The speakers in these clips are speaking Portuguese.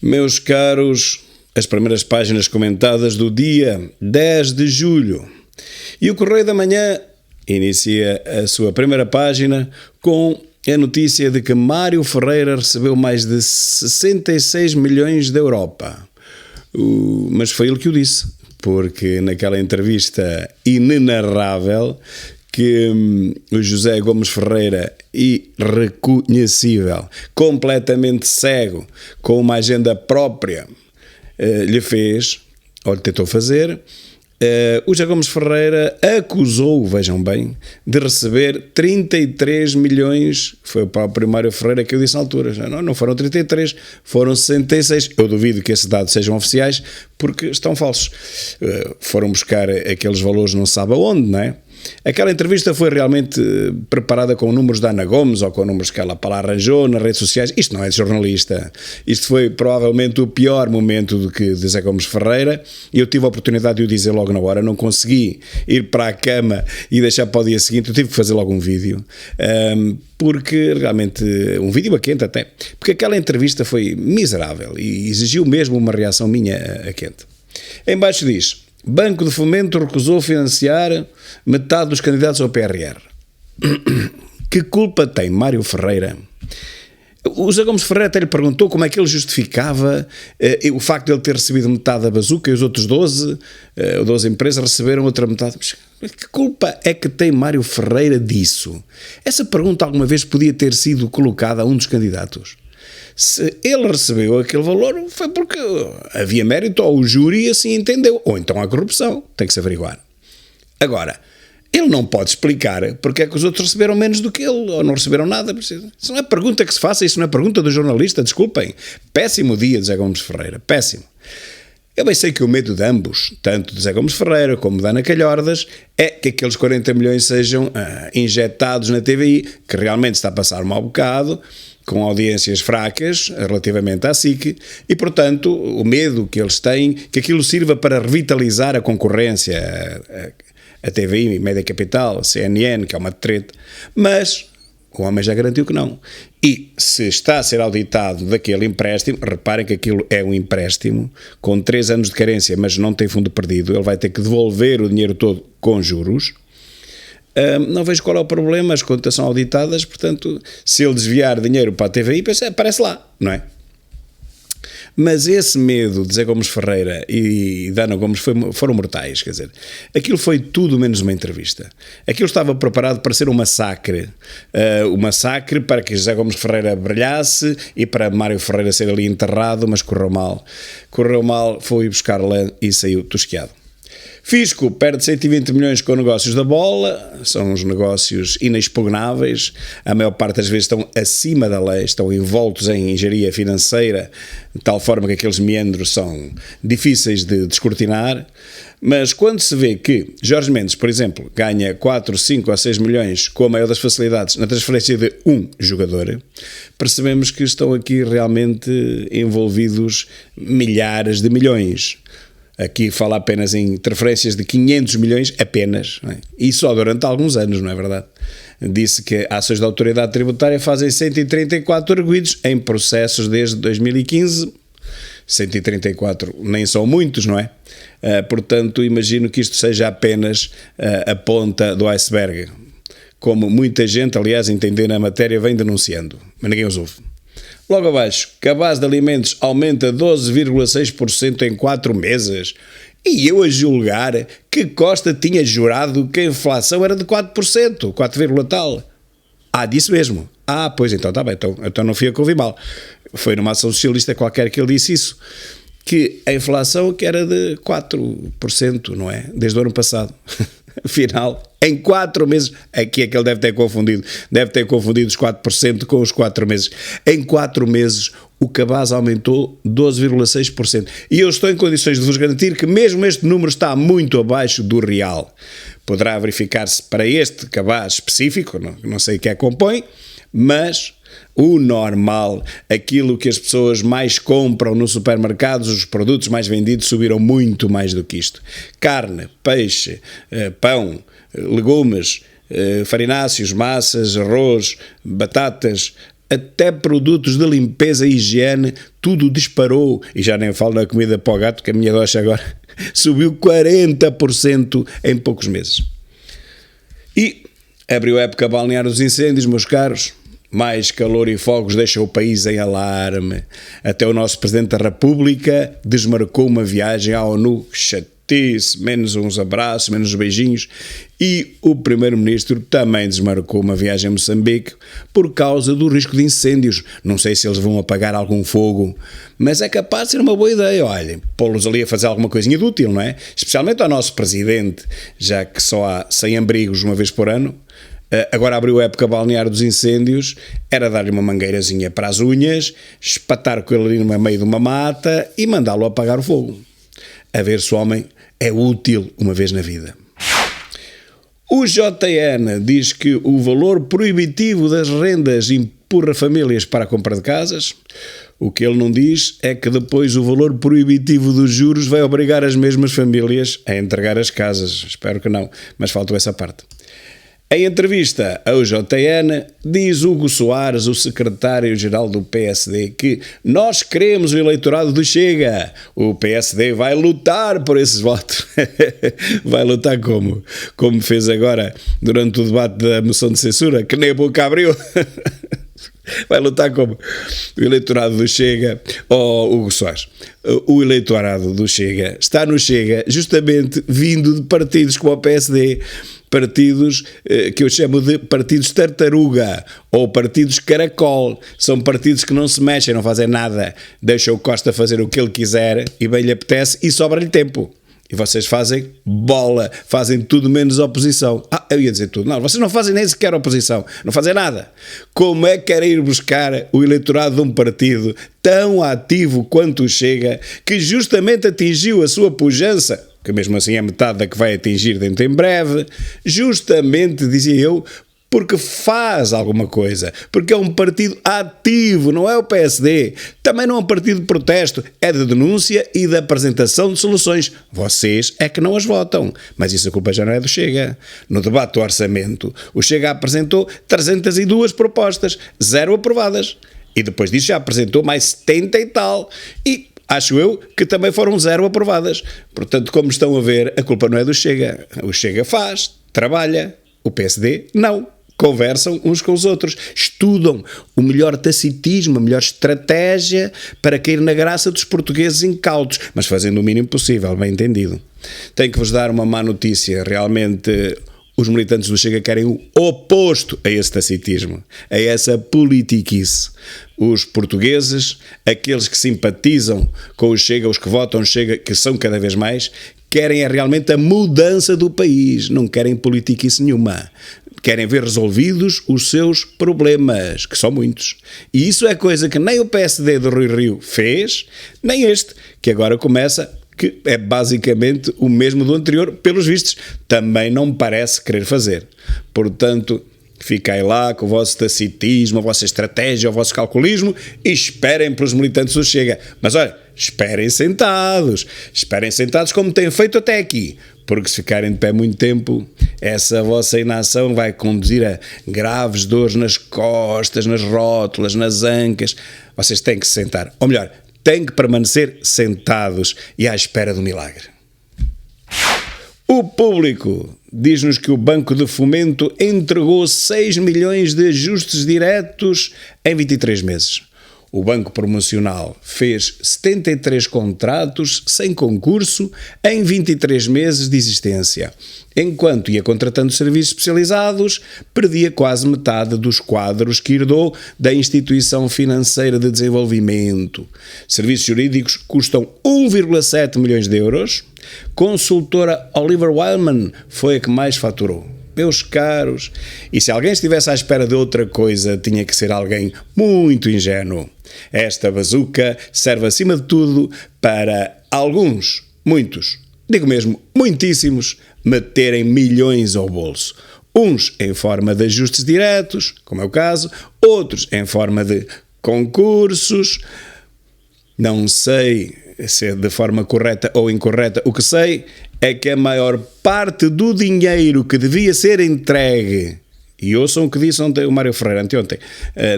Meus caros, as primeiras páginas comentadas do dia 10 de julho. E o Correio da Manhã inicia a sua primeira página com a notícia de que Mário Ferreira recebeu mais de 66 milhões da Europa. Mas foi ele que o disse, porque naquela entrevista inenarrável que o José Gomes Ferreira, irreconhecível, completamente cego, com uma agenda própria, lhe fez, ou lhe tentou fazer, o José Gomes Ferreira acusou, vejam bem, de receber 33 milhões, foi o próprio Mário Ferreira que eu disse na altura, não foram 33, foram 66, eu duvido que esses dados sejam oficiais, porque estão falsos, foram buscar aqueles valores não se sabe aonde, não é? Aquela entrevista foi realmente preparada com números da Ana Gomes ou com números que ela para lá arranjou nas redes sociais. Isto não é de jornalista. Isto foi provavelmente o pior momento de José Gomes Ferreira e eu tive a oportunidade de o dizer logo na hora. Não consegui ir para a cama e deixar para o dia seguinte. Eu tive que fazer logo um vídeo. Porque realmente, um vídeo a quente até, porque aquela entrevista foi miserável e exigiu mesmo uma reação minha a quente. Em baixo diz: Banco de Fomento recusou financiar metade dos candidatos ao PRR. Que culpa tem Mário Ferreira? O José Gomes Ferreira até lhe perguntou como é que ele justificava o facto de ele ter recebido metade da bazuca e os outros 12 empresas receberam outra metade. Mas que culpa é que tem Mário Ferreira disso? Essa pergunta alguma vez podia ter sido colocada a um dos candidatos. Se ele recebeu aquele valor foi porque havia mérito ou o júri assim entendeu, ou então há corrupção, tem que se averiguar. Agora, ele não pode explicar porque é que os outros receberam menos do que ele, ou não receberam nada. Isso não é pergunta que se faça, isso não é pergunta do jornalista, desculpem. Péssimo dia de José Gomes Ferreira, péssimo. Eu bem sei que o medo de ambos, tanto de José Gomes Ferreira como de Ana Calhordas, é que aqueles 40 milhões sejam injetados na TVI, que realmente está a passar um mau bocado, com audiências fracas relativamente à SIC, e portanto o medo que eles têm que aquilo sirva para revitalizar a concorrência, a TVI, Média Capital, a CNN, que é uma treta, mas o homem já garantiu que não. E se está a ser auditado daquele empréstimo, reparem que aquilo é um empréstimo com 3 anos de carência, mas não tem fundo perdido, ele vai ter que devolver o dinheiro todo com juros. Não vejo qual é o problema, as contas são auditadas, portanto, se ele desviar dinheiro para a TVI, aparece lá, não é? Mas esse medo de José Gomes Ferreira e de Ana Gomes foram mortais, quer dizer, aquilo foi tudo menos uma entrevista. Aquilo estava preparado para ser um massacre para que José Gomes Ferreira brilhasse e para Mário Ferreira ser ali enterrado, mas correu mal, foi buscar lã e saiu tosquiado. Fisco perde 120 milhões com negócios da bola, são uns negócios inexpugnáveis, a maior parte das vezes estão acima da lei, estão envoltos em engenharia financeira, de tal forma que aqueles meandros são difíceis de descortinar, mas quando se vê que Jorge Mendes, por exemplo, ganha 4, 5 ou 6 milhões com a maior das facilidades na transferência de um jogador, percebemos que estão aqui realmente envolvidos milhares de milhões. Aqui fala apenas em transferências de 500 milhões, apenas, não é? E só durante alguns anos, não é verdade? Disse que ações da autoridade tributária fazem 134 arguidos em processos desde 2015, 134 nem são muitos, não é? Portanto, imagino que isto seja apenas a ponta do iceberg, como muita gente, aliás, entender a matéria, vem denunciando, mas ninguém os ouve. Logo abaixo, cabaz de alimentos aumenta 12,6% em 4 meses. E eu a julgar que Costa tinha jurado que a inflação era de 4%, 4, tal. Disse mesmo. Pois então está bem, então não fui eu que ouvi mal. Foi numa ação socialista qualquer que ele disse isso. Que a inflação que era de 4%, não é? Desde o ano passado. Afinal, em 4 meses, aqui é que ele deve ter confundido os 4% com os 4 meses. Em 4 meses, o cabaz aumentou 12,6%. E eu estou em condições de vos garantir que mesmo este número está muito abaixo do real. Poderá verificar-se para este cabaz específico, não sei o que é que compõe, mas o normal, aquilo que as pessoas mais compram nos supermercados, os produtos mais vendidos subiram muito mais do que isto. Carne, peixe, pão, legumes, farináceos, massas, arroz, batatas, até produtos de limpeza e higiene, tudo disparou. E já nem falo na comida para o gato, que a minha doxa agora subiu 40% em poucos meses. E abriu a época balnear dos incêndios, meus caros. Mais calor e fogos deixam o país em alarme. Até o nosso Presidente da República desmarcou uma viagem à ONU. Chatice, menos uns abraços, menos uns beijinhos. E o Primeiro-Ministro também desmarcou uma viagem a Moçambique por causa do risco de incêndios. Não sei se eles vão apagar algum fogo, mas é capaz de ser uma boa ideia. Olhem, pô-los ali a fazer alguma coisinha de útil, não é? Especialmente ao nosso Presidente, já que só há 100 abrigos uma vez por ano. Agora abriu a época balnear dos incêndios, era dar-lhe uma mangueirazinha para as unhas, espatar com ele ali no meio de uma mata e mandá-lo apagar o fogo. A ver se o homem é útil uma vez na vida. O JN diz que o valor proibitivo das rendas empurra famílias para a compra de casas. O que ele não diz é que depois o valor proibitivo dos juros vai obrigar as mesmas famílias a entregar as casas. Espero que não, mas faltou essa parte. Em entrevista ao JN, diz Hugo Soares, o secretário-geral do PSD, que nós queremos o eleitorado do Chega. O PSD vai lutar por esses votos. Vai lutar como? Como fez agora durante o debate da moção de censura, que nem a boca abriu. Vai lutar como? O eleitorado do Chega, Hugo Soares, o eleitorado do Chega está no Chega justamente vindo de partidos como o PSD, partidos que eu chamo de partidos tartaruga ou partidos caracol. São partidos que não se mexem, não fazem nada, deixam o Costa fazer o que ele quiser e bem lhe apetece e sobra-lhe tempo. E vocês fazem bola, fazem tudo menos oposição. Eu ia dizer tudo. Não, vocês não fazem nem sequer oposição, não fazem nada. Como é que querem ir buscar o eleitorado de um partido tão ativo quanto o Chega, que justamente atingiu a sua pujança, que mesmo assim é metade da que vai atingir dentro em breve, justamente, dizia eu, porque faz alguma coisa, porque é um partido ativo, não é o PSD, também não é um partido de protesto, é de denúncia e de apresentação de soluções. Vocês é que não as votam, mas isso a culpa já não é do Chega. No debate do orçamento, o Chega apresentou 302 propostas, 0 aprovadas, e depois disso já apresentou mais 70 e tal, e acho eu que também foram 0 aprovadas. Portanto, como estão a ver, a culpa não é do Chega. O Chega faz, trabalha, o PSD não. Conversam uns com os outros, estudam o melhor tacitismo, a melhor estratégia para cair na graça dos portugueses incautos, mas fazendo o mínimo possível, bem entendido. Tenho que vos dar uma má notícia, realmente os militantes do Chega querem o oposto a esse tacitismo, a essa politiquice. Os portugueses, aqueles que simpatizam com o Chega, os que votam Chega, que são cada vez mais, querem realmente a mudança do país, não querem politiquice nenhuma. Querem ver resolvidos os seus problemas, que são muitos. E isso é coisa que nem o PSD do Rui Rio fez, nem este, que agora começa, que é basicamente o mesmo do anterior, pelos vistos, também não me parece querer fazer. Portanto, fiquem lá com o vosso tacitismo, a vossa estratégia, o vosso calculismo e esperem pelos militantes do Chega. Mas olha, esperem sentados como têm feito até aqui, porque se ficarem de pé muito tempo, essa vossa inação vai conduzir a graves dores nas costas, nas rótulas, nas ancas. Vocês têm que se sentar, ou melhor, têm que permanecer sentados e à espera do milagre. O Público diz-nos que o Banco de Fomento entregou 6 milhões de ajustes diretos em 23 meses. O Banco Promocional fez 73 contratos sem concurso em 23 meses de existência, enquanto ia contratando serviços especializados, perdia quase metade dos quadros que herdou da Instituição Financeira de Desenvolvimento. Serviços jurídicos custam 1,7 milhões de euros. Consultora Oliver Wyman foi a que mais faturou. Meus caros, e se alguém estivesse à espera de outra coisa, tinha que ser alguém muito ingênuo. Esta bazuca serve acima de tudo para alguns, muitos, digo mesmo muitíssimos, meterem milhões ao bolso. Uns em forma de ajustes diretos, como é o caso, outros em forma de concursos. Não sei se é de forma correta ou incorreta, o que sei é que a maior parte do dinheiro que devia ser entregue, e ouçam o que disse ontem o Mário Ferreira, anteontem,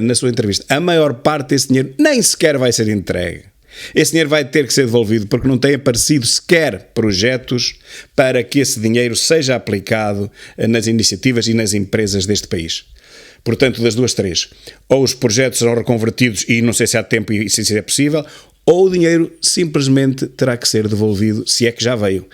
na sua entrevista, a maior parte desse dinheiro nem sequer vai ser entregue. Esse dinheiro vai ter que ser devolvido porque não têm aparecido sequer projetos para que esse dinheiro seja aplicado nas iniciativas e nas empresas deste país. Portanto, das duas, três. Ou os projetos serão reconvertidos e não sei se há tempo e se isso é possível, ou o dinheiro simplesmente terá que ser devolvido, se é que já veio.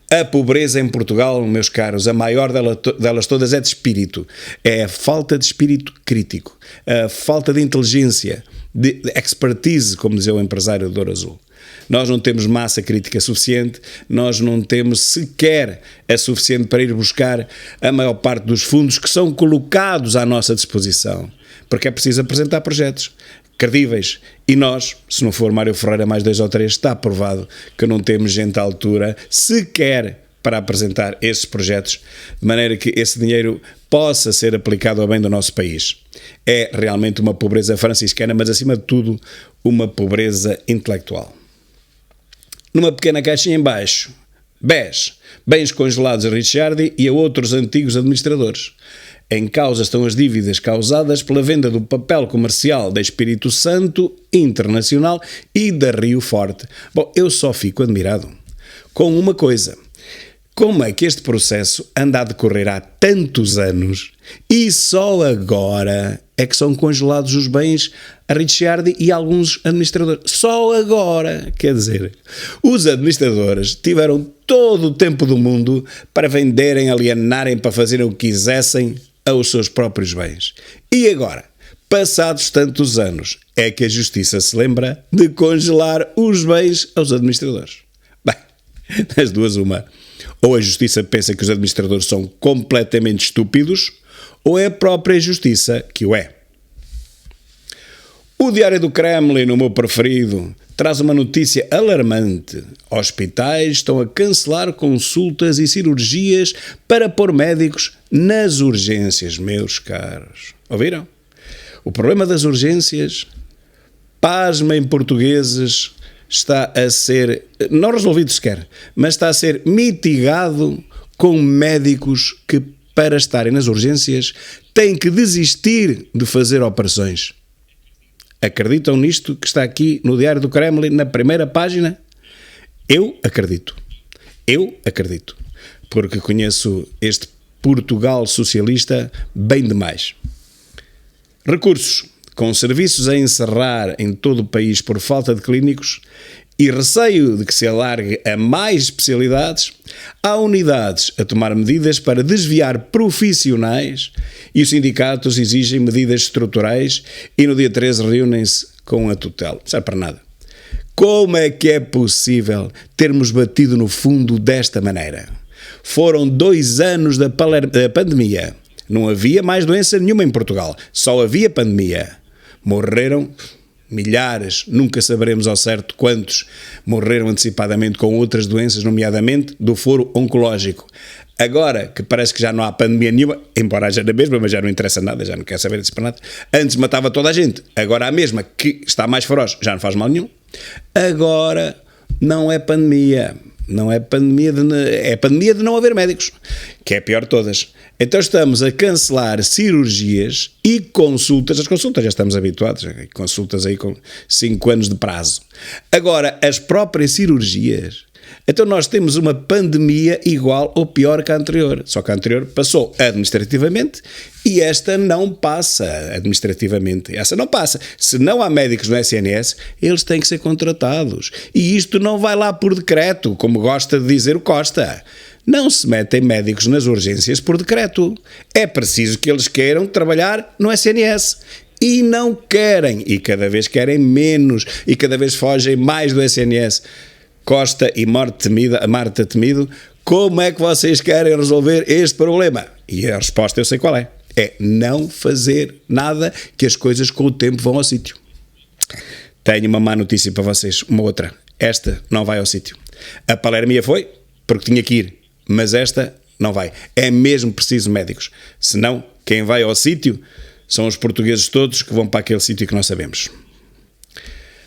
A pobreza em Portugal, meus caros, a maior delas todas é de espírito. É a falta de espírito crítico, a falta de inteligência, de expertise, como dizia o empresário do Douro Azul. Nós não temos massa crítica suficiente, nós não temos sequer a suficiente para ir buscar a maior parte dos fundos que são colocados à nossa disposição, porque é preciso apresentar projetos credíveis, e nós, se não for Mário Ferreira mais 2 ou 3, está provado que não temos gente à altura sequer para apresentar esses projetos, de maneira que esse dinheiro possa ser aplicado ao bem do nosso país. É realmente uma pobreza franciscana, mas acima de tudo uma pobreza intelectual. Numa pequena caixinha em baixo, BES, bens congelados a Ricciardi e a outros antigos administradores. Em causa estão as dívidas causadas pela venda do papel comercial da Espírito Santo Internacional e da Rio Forte. Bom, eu só fico admirado com uma coisa. Como é que este processo anda a decorrer há tantos anos e só agora é que são congelados os bens a Ricciardi e alguns administradores? Só agora, quer dizer, os administradores tiveram todo o tempo do mundo para venderem, alienarem, para fazerem o que quisessem aos seus próprios bens. E agora, passados tantos anos, é que a Justiça se lembra de congelar os bens aos administradores. Bem, das duas uma. Ou a Justiça pensa que os administradores são completamente estúpidos, ou é a própria Justiça que o é. O Diário do Kremlin, o meu preferido, traz uma notícia alarmante. Hospitais estão a cancelar consultas e cirurgias para pôr médicos nas urgências, meus caros. Ouviram? O problema das urgências, pasmem portugueses, está a ser, não resolvido sequer, mas está a ser mitigado com médicos que, para estarem nas urgências, têm que desistir de fazer operações. Acreditam nisto que está aqui no Diário do Kremlin, na primeira página? Eu acredito. Porque conheço este Portugal socialista bem demais. Recursos. Com serviços a encerrar em todo o país por falta de clínicos e receio de que se alargue a mais especialidades, há unidades a tomar medidas para desviar profissionais e os sindicatos exigem medidas estruturais e no dia 13 reúnem-se com a tutela. Não serve para nada. Como é que é possível termos batido no fundo desta maneira? Foram 2 anos da pandemia. Não havia mais doença nenhuma em Portugal. Só havia pandemia. Morreram milhares, nunca saberemos ao certo quantos morreram antecipadamente com outras doenças, nomeadamente do foro oncológico. Agora, que parece que já não há pandemia nenhuma, embora haja na mesma, mas já não interessa nada, já não quero saber disso para nada. Antes matava toda a gente, agora a mesma, que está mais feroz, já não faz mal nenhum. Agora não é pandemia. Não é pandemia é pandemia de não haver médicos, que é a pior de todas. Então estamos a cancelar cirurgias e consultas. As consultas já estamos habituados, consultas aí com 5 anos de prazo. Agora, as próprias cirurgias. Então nós temos uma pandemia igual ou pior que a anterior. Só que a anterior passou administrativamente e esta não passa administrativamente. Essa não passa. Se não há médicos no SNS, eles têm que ser contratados. E isto não vai lá por decreto, como gosta de dizer o Costa. Não se metem médicos nas urgências por decreto. É preciso que eles queiram trabalhar no SNS. E não querem. E cada vez querem menos. E cada vez fogem mais do SNS. Costa e Marta Temido, como é que vocês querem resolver este problema? E a resposta eu sei qual é. É não fazer nada, que as coisas com o tempo vão ao sítio. Tenho uma má notícia para vocês, uma outra. Esta não vai ao sítio. A Palermia foi, porque tinha que ir, mas esta não vai. É mesmo preciso médicos. Senão, quem vai ao sítio são os portugueses todos que vão para aquele sítio que nós sabemos.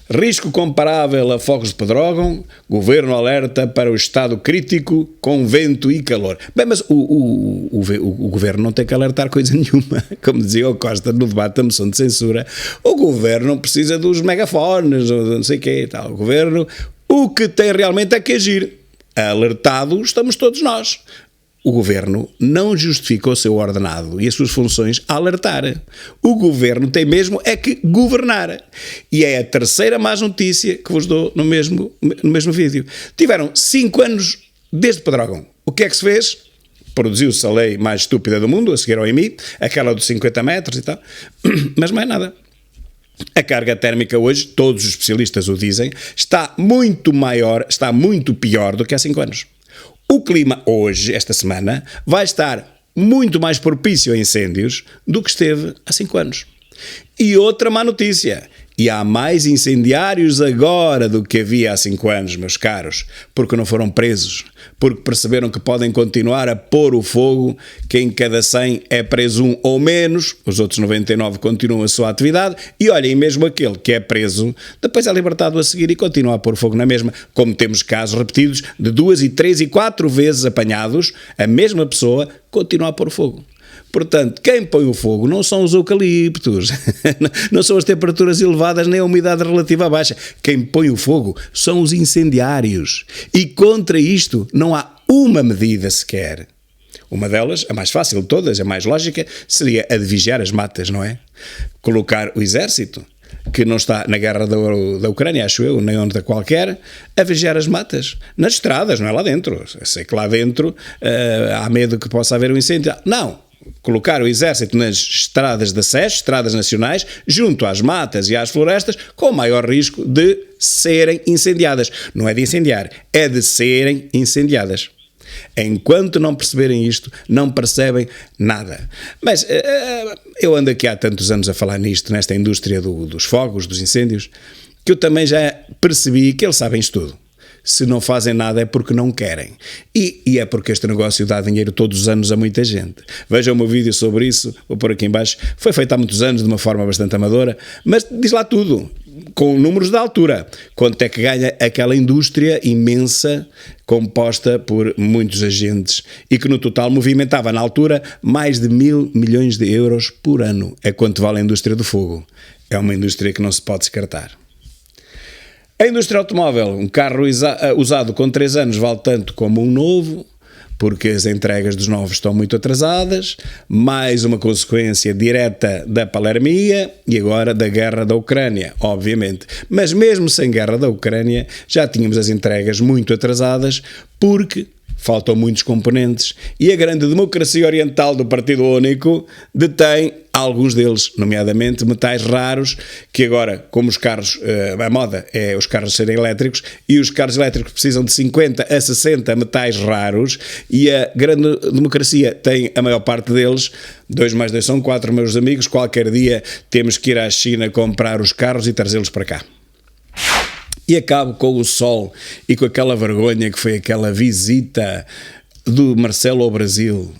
Risco comparável a fogos de Pedrógão, governo alerta para o estado crítico com vento e calor. Bem, mas o governo não tem que alertar coisa nenhuma. Como dizia o Costa no debate da moção de censura, o governo não precisa dos megafones, ou não sei o quê, tal. O governo, o que tem realmente é que agir. Alertado estamos todos nós. O governo não justifica o seu ordenado e as suas funções a alertar. O governo tem mesmo é que governar. E é a terceira más notícia que vos dou no mesmo vídeo. Tiveram 5 anos desde Pedrógão. O que é que se fez? Produziu-se a lei mais estúpida do mundo, a seguir ao IMI, aquela dos 50 metros e tal, mas mais nada. A carga térmica hoje, todos os especialistas o dizem, está muito maior, está muito pior do que há 5 anos. O clima hoje, esta semana, vai estar muito mais propício a incêndios do que esteve há 5 anos. E outra má notícia, e há mais incendiários agora do que havia há 5 anos, meus caros, porque não foram presos, porque perceberam que podem continuar a pôr o fogo, que em cada 100 é preso 1 ou menos, os outros 99 continuam a sua atividade, e olhem, mesmo aquele que é preso, depois é libertado a seguir e continua a pôr fogo na mesma, como temos casos repetidos de 2 e 3 e 4 vezes apanhados, a mesma pessoa continua a pôr fogo. Portanto, quem põe o fogo não são os eucaliptos, não são as temperaturas elevadas nem a umidade relativa baixa. Quem põe o fogo são os incendiários. E contra isto não há uma medida sequer. Uma delas, a mais fácil de todas, a mais lógica, seria a de vigiar as matas, não é? Colocar o exército, que não está na guerra da Ucrânia, acho eu, nem onde qualquer, a vigiar as matas. Nas estradas, não é lá dentro. Eu sei que lá dentro há medo que possa haver um incêndio. Não. Colocar o exército nas estradas de acesso, estradas nacionais, junto às matas e às florestas, com o maior risco de serem incendiadas. Não é de incendiar, é de serem incendiadas. Enquanto não perceberem isto, não percebem nada. Mas eu ando aqui há tantos anos a falar nisto, nesta indústria dos fogos, dos incêndios, que eu também já percebi que eles sabem isto tudo. Se não fazem nada é porque não querem. E é porque este negócio dá dinheiro todos os anos a muita gente. Vejam o meu vídeo sobre isso, vou pôr aqui em baixo. Foi feito há muitos anos, de uma forma bastante amadora, mas diz lá tudo, com números da altura. Quanto é que ganha aquela indústria imensa, composta por muitos agentes, e que no total movimentava na altura mais de 1.000 milhões de euros por ano. É quanto vale a indústria do fogo. É uma indústria que não se pode descartar. A indústria automóvel, um carro usado com 3 anos vale tanto como um novo, porque as entregas dos novos estão muito atrasadas, mais uma consequência direta da palermia e agora da guerra da Ucrânia, obviamente. Mas mesmo sem guerra da Ucrânia, já tínhamos as entregas muito atrasadas, porque faltam muitos componentes e a grande democracia oriental do Partido Único detém alguns deles, nomeadamente metais raros, que agora, como os carros, a moda é os carros serem elétricos, e os carros elétricos precisam de 50 a 60 metais raros, e a grande democracia tem a maior parte deles. 2 mais 2 são 4, meus amigos, qualquer dia temos que ir à China comprar os carros e trazê-los para cá. E acabo com o sol e com aquela vergonha que foi aquela visita do Marcelo ao Brasil.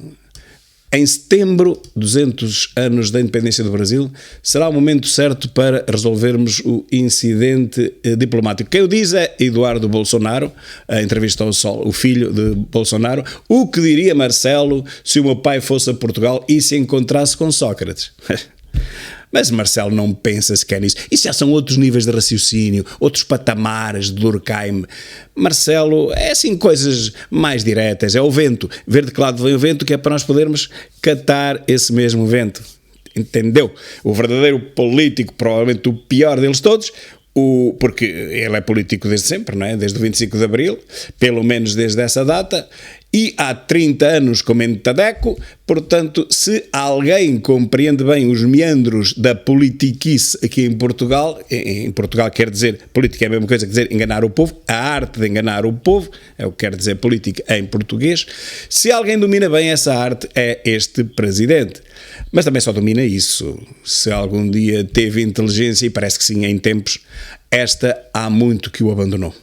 Em setembro, 200 anos da independência do Brasil, será o momento certo para resolvermos o incidente diplomático. Quem o diz é Eduardo Bolsonaro, a entrevista ao Sol, o filho de Bolsonaro. O que diria Marcelo se o meu pai fosse a Portugal e se encontrasse com Sócrates? Mas Marcelo não pensa sequer nisso. Isso já são outros níveis de raciocínio, outros patamares de Durkheim. Marcelo é assim coisas mais diretas, é o vento. Ver de que lado vem o vento, que é para nós podermos catar esse mesmo vento. Entendeu? O verdadeiro político, provavelmente o pior deles todos, porque ele é político desde sempre, não é? Desde o 25 de Abril, pelo menos desde essa data, e há 30 anos comendo tadeco. Portanto, se alguém compreende bem os meandros da politiquice aqui em Portugal quer dizer, política é a mesma coisa que dizer enganar o povo, a arte de enganar o povo, é o que quer dizer política em português. Se alguém domina bem essa arte, é este presidente. Mas também só domina isso. Se algum dia teve inteligência, e parece que sim, em tempos, esta há muito que o abandonou.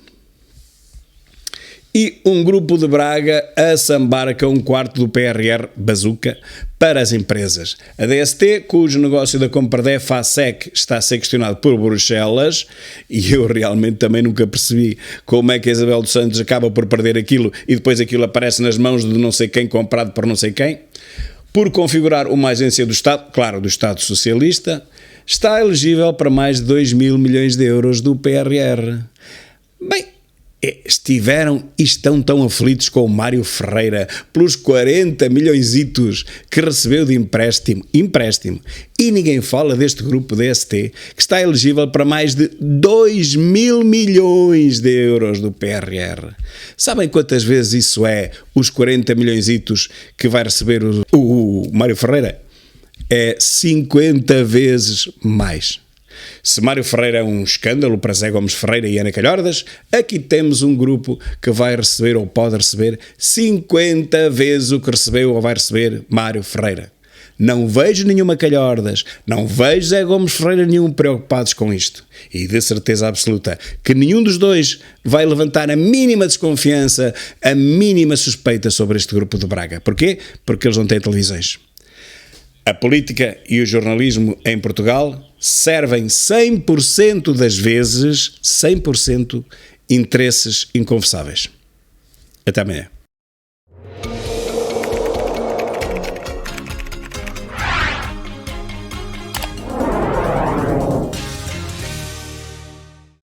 e um grupo de Braga assambarca um quarto do PRR bazuca para as empresas. A DST, cujo negócio da compra da EFASEC está a ser questionado por Bruxelas, e eu realmente também nunca percebi como é que a Isabel dos Santos acaba por perder aquilo e depois aquilo aparece nas mãos de não sei quem, comprado por não sei quem, por configurar uma agência do Estado, claro, do Estado Socialista, está elegível para mais de 2 mil milhões de euros do PRR. Bem, estiveram e estão tão aflitos com o Mário Ferreira pelos 40 milhõezitos que recebeu de empréstimo, e ninguém fala deste grupo DST que está elegível para mais de 2 mil milhões de euros do PRR. Sabem quantas vezes isso é, os 40 milhõezitos que vai receber o Mário Ferreira? É 50 vezes mais. Se Mário Ferreira é um escândalo para Zé Gomes Ferreira e Ana Calhordas, aqui temos um grupo que vai receber ou pode receber 50 vezes o que recebeu ou vai receber Mário Ferreira. Não vejo nenhuma Calhordas, não vejo Zé Gomes Ferreira nenhum preocupados com isto. E de certeza absoluta que nenhum dos dois vai levantar a mínima desconfiança, a mínima suspeita sobre este grupo de Braga. Porquê? Porque eles não têm televisões. A política e o jornalismo em Portugal servem 100% das vezes, 100% interesses inconfessáveis. Até amanhã.